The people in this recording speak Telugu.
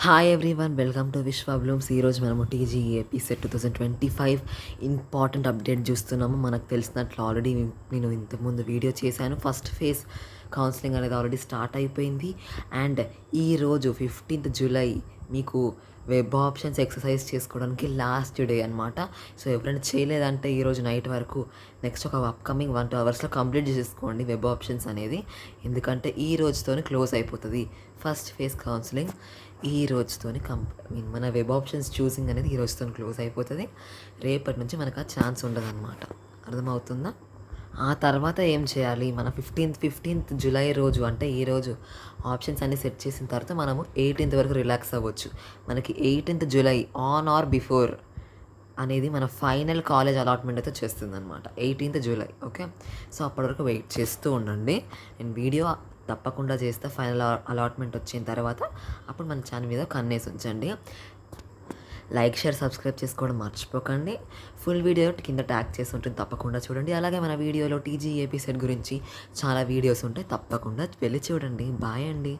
హాయ్ ఎవ్రీవన్, వెల్కమ్ టు విశ్వ బ్లూమ్స్. ఈరోజు మనము టీజీఏపీ సెట్ 2025 ఇంపార్టెంట్ అప్డేట్ చూస్తున్నాము. మనకు తెలిసినట్లు ఆల్రెడీ నేను ఇంతకుముందు వీడియో చేశాను. ఫస్ట్ ఫేజ్ కౌన్సిలింగ్ అనేది ఆల్రెడీ స్టార్ట్ అయిపోయింది. అండ్ ఈరోజు 15th జూలై మీకు వెబ్ ఆప్షన్స్ ఎక్సర్సైజ్ చేసుకోవడానికి లాస్ట్ డే అనమాట. సో ఎవరైనా చేయలేదంటే ఈరోజు నైట్ వరకు నెక్స్ట్ ఒక అప్కమింగ్ 1-2 అవర్స్లో కంప్లీట్ చేసేసుకోండి వెబ్ ఆప్షన్స్ అనేది. ఎందుకంటే ఈ రోజుతోనే క్లోజ్ అయిపోతుంది ఫస్ట్ ఫేజ్ కౌన్సిలింగ్. ఈ రోజుతోని మన వెబ్ ఆప్షన్స్ చూసింగ్ అనేది ఈ రోజుతో క్లోజ్ అయిపోతుంది. రేపటి నుంచి మనకు ఆ ఛాన్స్ ఉండదు అనమాట. అర్థమవుతుందా? ఆ తర్వాత ఏం చేయాలి? మన 15th జూలై రోజు, అంటే ఈరోజు ఆప్షన్స్ అన్నీ సెట్ చేసిన తర్వాత మనము 18th వరకు రిలాక్స్ అవ్వచ్చు. మనకి 18th July on are before అనేది మన ఫైనల్ కాలేజ్ అలాట్మెంట్ అయితే చేస్తుంది అనమాట. 18th July. ఓకే, సో అప్పటి వరకు వెయిట్ చేస్తూ ఉండండి. నేను వీడియో తప్పకుండా చేస్తే ఫైనల్ అలాట్మెంట్ వచ్చిన తర్వాత అప్పుడు మన ఛానల్ మీద కన్నేసి ఉంచండి. లైక్, షేర్, సబ్స్క్రైబ్ చేసుకోవడం మర్చిపోకండి. ఫుల్ వీడియో కింద ట్యాగ్ చేసి ఉంటుంది, తప్పకుండా చూడండి. అలాగే మన వీడియోలో టీజీఏపీ సెట్ గురించి చాలా వీడియోస్ ఉంటాయి, తప్పకుండా వెళ్ళి చూడండి. బాయ్ అండి.